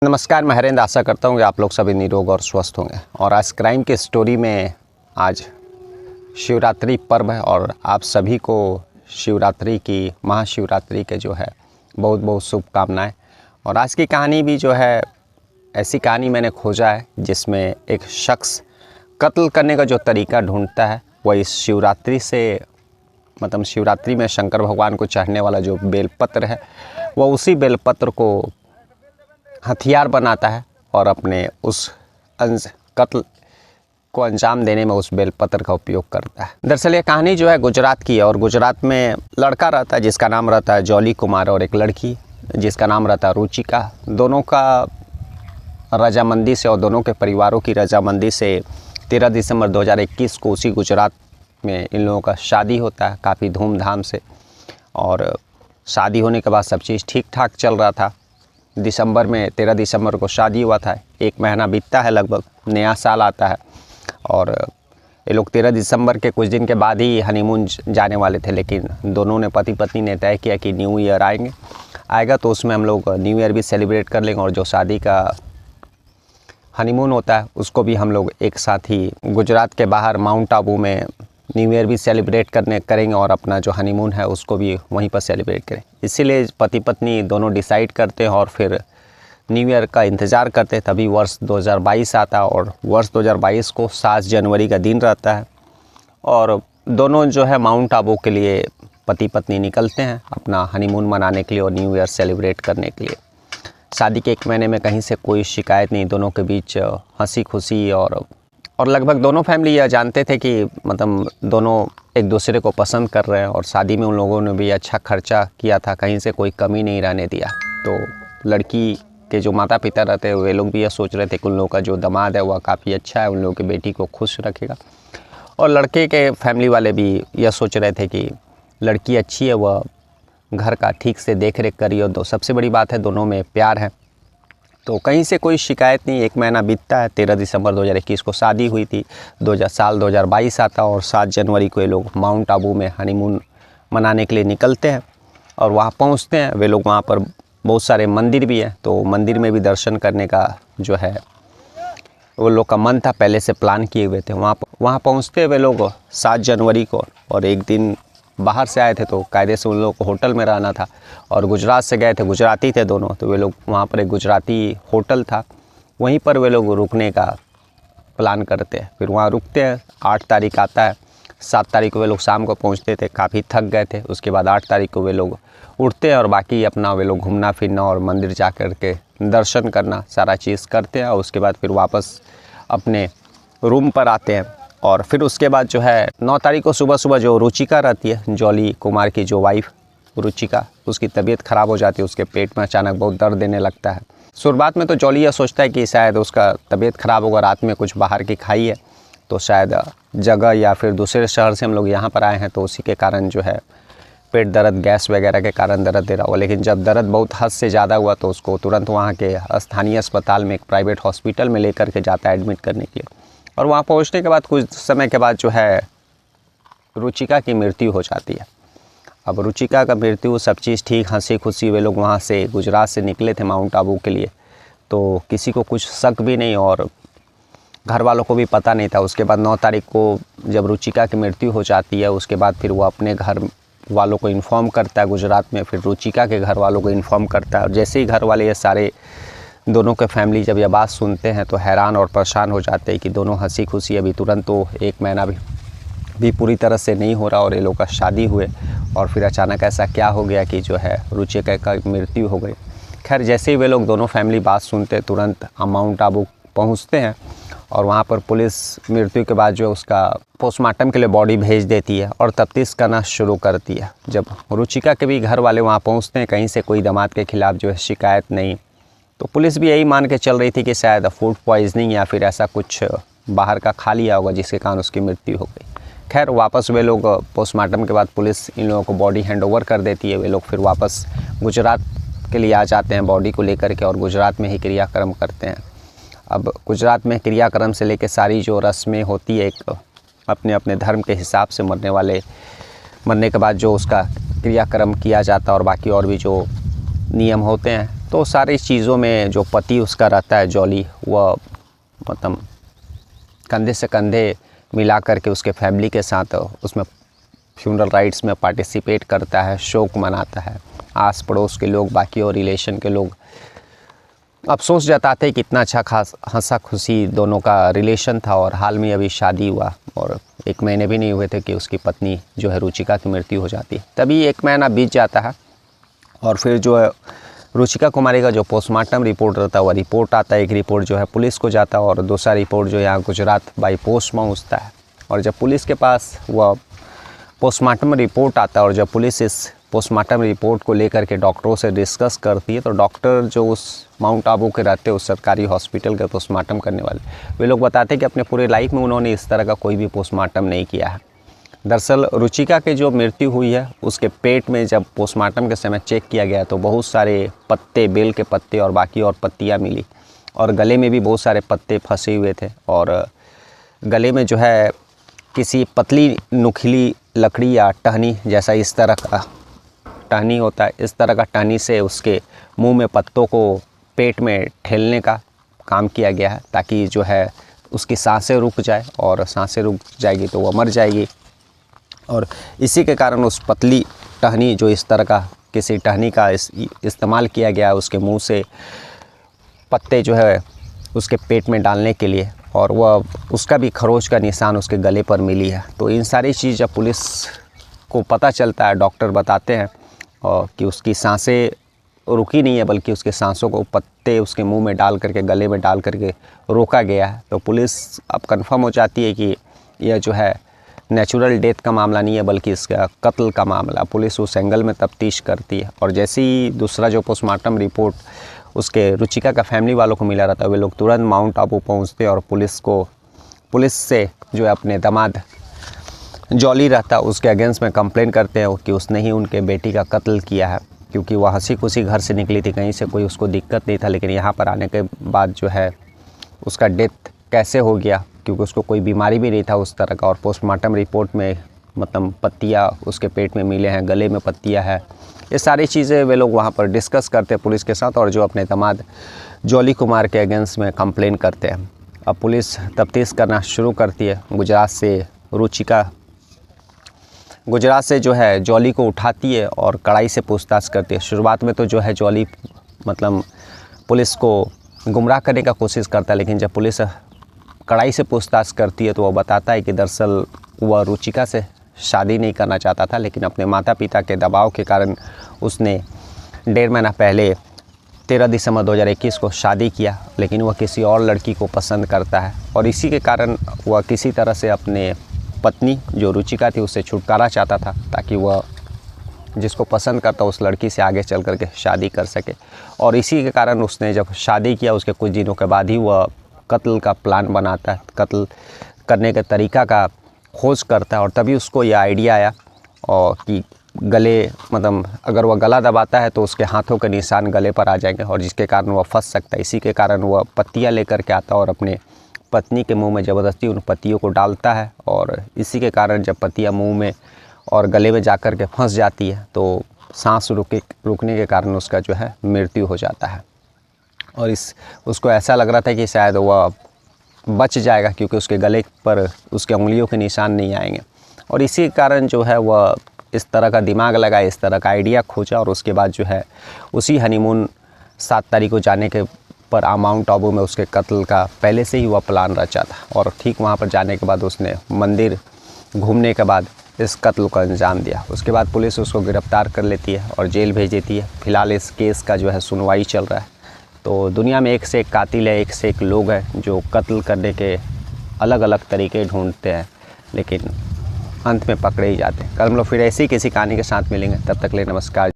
नमस्कार, मैं हरेंद्र। आशा करता हूँ कि आप लोग सभी निरोग और स्वस्थ होंगे। और आज क्राइम के स्टोरी में आज शिवरात्रि पर्व है और आप सभी को शिवरात्रि की महाशिवरात्रि के जो है बहुत बहुत शुभकामनाएं। और आज की कहानी भी जो है ऐसी कहानी मैंने खोजा है जिसमें एक शख्स कत्ल करने का जो तरीका ढूंढता है वह इस शिवरात्रि से मतलब शिवरात्रि में शंकर भगवान को चढ़ने वाला जो बेलपत्र है वह उसी बेलपत्र को हथियार बनाता है और अपने उस कत्ल को अंजाम देने में उस बेलपत्र का उपयोग करता है। दरअसल ये कहानी जो है गुजरात की है और गुजरात में लड़का रहता है जिसका नाम रहता है जॉली कुमार और एक लड़की जिसका नाम रहता है रुचिका। दोनों का रजामंदी से और दोनों के परिवारों की रजामंदी से 13 दिसंबर 2021 को उसी गुजरात में इन लोगों का शादी होता है काफ़ी धूमधाम से। और शादी होने के बाद सब चीज़ ठीक ठाक चल रहा था। दिसंबर में 13 दिसंबर को शादी हुआ था। एक महीना बीतता है, लगभग नया साल आता है और ये लोग 13 दिसंबर के कुछ दिन के बाद ही हनीमून जाने वाले थे। लेकिन दोनों ने पति पत्नी ने तय किया कि न्यू ईयर आएगा तो उसमें हम लोग न्यू ईयर भी सेलिब्रेट कर लेंगे और जो शादी का हनीमून होता है उसको भी हम लोग एक साथ ही गुजरात के बाहर माउंट आबू में न्यू ईयर भी सेलिब्रेट करेंगे और अपना जो हनीमून है उसको भी वहीं पर सेलिब्रेट करें। इसीलिए पति पत्नी दोनों डिसाइड करते हैं और फिर न्यू ईयर का इंतज़ार करते हैं। तभी वर्ष 2022 आता और वर्ष 2022 को 7 जनवरी का दिन रहता है और दोनों जो है माउंट आबू के लिए पति पत्नी निकलते हैं अपना हनीमून मनाने के लिए और न्यू ईयर सेलिब्रेट करने के लिए। शादी के 1 महीने में कहीं से कोई शिकायत नहीं, दोनों के बीच हंसी खुशी और लगभग दोनों फैमिली यह जानते थे कि मतलब दोनों एक दूसरे को पसंद कर रहे हैं और शादी में उन लोगों ने भी अच्छा खर्चा किया था, कहीं से कोई कमी नहीं रहने दिया। तो लड़की के जो माता पिता रहते हैं वे लोग भी यह सोच रहे थे कि उन लोगों का जो दामाद है वह काफ़ी अच्छा है, उन लोगों की बेटी को खुश रखेगा। और लड़के के फैमिली वाले भी यह सोच रहे थे कि लड़की अच्छी है, वह घर का ठीक से देख रेख करी और सबसे बड़ी बात है दोनों में प्यार है। तो कहीं से कोई शिकायत नहीं। 1 महीना बीतता है, 13 दिसंबर 2021 को शादी हुई थी। 2022 आता और 7 जनवरी को ये लोग माउंट आबू में हनीमून मनाने के लिए निकलते हैं और वहाँ पहुँचते हैं। वे लोग वहाँ पर बहुत सारे मंदिर भी हैं तो मंदिर में भी दर्शन करने का जो है वो लोग का मन था, पहले से प्लान किए हुए थे। वहाँ पहुँचते वे लोग 7 जनवरी को और एक दिन बाहर से आए थे तो कायदे से उन लोगों को होटल में रहना था और गुजरात से गए थे, गुजराती थे दोनों, तो वे लोग वहाँ पर एक गुजराती होटल था वहीं पर वे लोग रुकने का प्लान करते हैं। फिर वहाँ रुकते हैं। 8 तारीख आता है, 7 तारीख को वे लोग शाम को पहुँचते थे, काफ़ी थक गए थे। उसके बाद 8 तारीख को वे लोग उठते हैं और बाकी अपना वे लोग घूमना फिरना और मंदिर जा कर के दर्शन करना सारा चीज़ करते हैं और उसके बाद फिर वापस अपने रूम पर आते हैं। और फिर उसके बाद जो है 9 तारीख को सुबह जो रुचिका रहती है, जॉली कुमार की जो वाइफ रुचिका, उसकी तबीयत ख़राब हो जाती है। उसके पेट में अचानक बहुत दर्द देने लगता है। शुरुआत में तो जॉली यह सोचता है कि शायद उसका तबीयत ख़राब होगा, रात में कुछ बाहर की खाई है तो शायद जगह या फिर दूसरे शहर से हम लोग यहाँ पर आए हैं तो उसी के कारण जो है पेट दर्द, गैस वगैरह के कारण दर्द दे रहा हो। लेकिन जब दर्द बहुत हद से ज़्यादा हुआ तो उसको तुरंत वहाँ के स्थानीय अस्पताल में, एक प्राइवेट हॉस्पिटल में लेकर के जाता है एडमिट करने के लिए। और वहाँ पहुँचने के बाद कुछ समय के बाद जो है रुचिका की मृत्यु हो जाती है। अब रुचिका का मृत्यु, सब चीज़ ठीक, हंसी खुशी वे लोग वहाँ से गुजरात से निकले थे माउंट आबू के लिए तो किसी को कुछ शक भी नहीं और घर वालों को भी पता नहीं था। उसके बाद 9 तारीख को जब रुचिका की मृत्यु हो जाती है उसके बाद फिर वो अपने घर वालों को इन्फॉर्म करता है गुजरात में, फिर रुचिका के घर वालों को इन्फॉर्म करता है। और जैसे ही घर वाले ये सारे दोनों के फैमिली जब यह बात सुनते हैं तो हैरान और परेशान हो जाते हैं कि दोनों हंसी खुशी अभी तुरंत तो 1 महीना भी पूरी तरह से नहीं हो रहा और ये लोग का शादी हुए और फिर अचानक ऐसा क्या हो गया कि जो है रुचिका का मृत्यु हो गई। खैर जैसे ही वे लोग दोनों फैमिली बात सुनते तुरंत माउंट आबू पहुँचते हैं और वहाँ पर पुलिस मृत्यु के बाद जो उसका पोस्टमार्टम के लिए बॉडी भेज देती है और तफ्तीश करना शुरू करती है। जब रुचिका के भी घर वाले वहाँ पहुँचते हैं, कहीं से कोई दामाद के खिलाफ़ जो है शिकायत नहीं, तो पुलिस भी यही मान के चल रही थी कि शायद फूड पॉइजनिंग या फिर ऐसा कुछ बाहर का खा लिया होगा जिसके कारण उसकी मृत्यु हो गई। खैर वापस वे लोग पोस्टमार्टम के बाद पुलिस इन लोगों को बॉडी हैंड ओवर कर देती है। वे लोग फिर वापस गुजरात के लिए आ जाते हैं बॉडी को लेकर के और गुजरात में ही क्रियाक्रम करते हैं। अब गुजरात में क्रियाक्रम से लेकर सारी जो रस्में होती है, एक अपने अपने धर्म के हिसाब से मरने के बाद जो उसका क्रियाक्रम किया जाता है और बाकी और भी जो नियम होते हैं तो सारी चीज़ों में जो पति उसका रहता है जॉली, वह मतलब कंधे से कंधे मिला करके उसके फैमिली के साथ उसमें फ्यूनरल राइट्स में पार्टिसिपेट करता है, शोक मनाता है। आस पड़ोस के लोग, बाकी और रिलेशन के लोग अफसोस जताते हैं कि इतना अच्छा खास हंसा खुशी दोनों का रिलेशन था और हाल में अभी शादी हुआ और 1 महीने भी नहीं हुए थे कि उसकी पत्नी जो है रुचिका की मृत्यु हो जाती है। तभी 1 महीना बीत जाता है और फिर जो है रुचिका कुमारी का जो पोस्टमार्टम रिपोर्ट रहता है वह रिपोर्ट आता है। एक रिपोर्ट जो है पुलिस को जाता है और दूसरा रिपोर्ट जो यहाँ गुजरात बाई पोस्ट पहुँचता है। और जब पुलिस के पास वह पोस्टमार्टम रिपोर्ट आता है और जब पुलिस इस पोस्टमार्टम रिपोर्ट को लेकर के डॉक्टरों से डिस्कस करती है, तो डॉक्टर जो उस माउंट आबू के रहते हैं, उस सरकारी हॉस्पिटल का पोस्टमार्टम करने वाले, वे लोग बताते हैं कि अपने पूरे लाइफ में उन्होंने इस तरह का कोई भी पोस्टमार्टम नहीं किया है। दरअसल रुचिका की जो मृत्यु हुई है उसके पेट में जब पोस्टमार्टम के समय चेक किया गया तो बहुत सारे पत्ते, बेल के पत्ते और बाकी और पत्तियाँ मिली और गले में भी बहुत सारे पत्ते फंसे हुए थे और गले में जो है किसी पतली नुकीली लकड़ी या टहनी जैसा इस तरह का टहनी होता है, इस तरह का टहनी से उसके मुंह में पत्तों को पेट में ठेलने का काम किया गया है ताकि जो है उसकी सांसें रुक जाए और सांसें रुक जाएगी तो वह मर जाएगी। और इसी के कारण उस पतली टहनी जो इस तरह का किसी टहनी का इस्तेमाल किया गया है उसके मुंह से पत्ते जो है उसके पेट में डालने के लिए, और वह उसका भी खरोच का निशान उसके गले पर मिली है। तो इन सारी चीज़ जब पुलिस को पता चलता है, डॉक्टर बताते हैं और कि उसकी सांसें रुकी नहीं है बल्कि उसके सांसों को पत्ते उसके मुंह में डाल करके, गले में डाल करके रोका गया है। तो पुलिस अब कंफर्म हो जाती है कि यह जो है नेचुरल डेथ का मामला नहीं है बल्कि इसका कत्ल का मामला। पुलिस उस एंगल में तफ्तीश करती है और जैसे ही दूसरा जो पोस्टमार्टम रिपोर्ट उसके रुचिका का फैमिली वालों को मिला रहता है, वे लोग तुरंत माउंट आबू पहुँचते और पुलिस से जो है अपने दामाद जॉली रहता है उसके अगेंस्ट में कंप्लेन करते हैं कि उसने ही उनके बेटी का कत्ल किया है, क्योंकि वह हंसी खुशी घर से निकली थी, कहीं से कोई उसको दिक्कत नहीं था। लेकिन यहाँ पर आने के बाद जो है उसका डेथ कैसे हो गया, क्योंकि उसको कोई बीमारी भी नहीं था उस तरह का। और पोस्टमार्टम रिपोर्ट में मतलब पत्तियाँ उसके पेट में मिले हैं, गले में पत्तियाँ हैं, ये सारी चीज़ें वे लोग वहाँ पर डिस्कस करते हैं पुलिस के साथ और जो अपने दामाद जॉली कुमार के अगेंस्ट में कंप्लेन करते हैं। अब पुलिस तफ्तीश करना शुरू करती है। गुजरात से जो है जॉली को उठाती है और कड़ाई से पूछताछ करती है। शुरुआत में तो जो है जॉली मतलब पुलिस को गुमराह करने का कोशिश करता है, लेकिन जब पुलिस कड़ाई से पूछताछ करती है तो वह बताता है कि दरअसल वह रुचिका से शादी नहीं करना चाहता था, लेकिन अपने माता पिता के दबाव के कारण उसने 1.5 महीना पहले 13 दिसंबर 2021 को शादी किया, लेकिन वह किसी और लड़की को पसंद करता है और इसी के कारण वह किसी तरह से अपने पत्नी जो रुचिका थी उससे छुटकारा चाहता था ताकि वह जिसको पसंद करता उस लड़की से आगे चल कर के शादी कर सके। और इसी के कारण उसने जब शादी किया उसके कुछ दिनों के बाद ही वह कत्ल का प्लान बनाता है, कत्ल करने के तरीका का खोज करता है और तभी उसको यह आइडिया आया और कि गले मतलब अगर वह गला दबाता है तो उसके हाथों के निशान गले पर आ जाएंगे और जिसके कारण वह फंस सकता है। इसी के कारण वह पत्तियाँ लेकर के आता है और अपने पत्नी के मुंह में ज़बरदस्ती उन पत्तियों को डालता है और इसी के कारण जब पत्तियाँ मुंह में और गले में जा कर के फंस जाती है तो सांस रुकने के कारण उसका जो है मृत्यु हो जाता है। और उसको ऐसा लग रहा था कि शायद वह बच जाएगा क्योंकि उसके गले पर उसके उंगलियों के निशान नहीं आएंगे और इसी कारण जो है वह इस तरह का दिमाग लगाया, इस तरह का आइडिया खोजा और उसके बाद जो है उसी हनीमून 7 तारीख को जाने के पर माउंट आबू में उसके कत्ल का पहले से ही वह प्लान रचा था और ठीक वहाँ पर जाने के बाद उसने मंदिर घूमने के बाद इस कत्ल को अंजाम दिया। उसके बाद पुलिस उसको गिरफ्तार कर लेती है और जेल भेज देती है। फिलहाल इस केस का जो है सुनवाई चल रहा है। तो दुनिया में एक से एक कातिल है, एक से एक लोग हैं जो कत्ल करने के अलग अलग तरीके ढूंढते हैं लेकिन अंत में पकड़े ही जाते हैं। कल हम लोग फिर ऐसी किसी कहानी के साथ मिलेंगे, तब तक के लिए नमस्कार।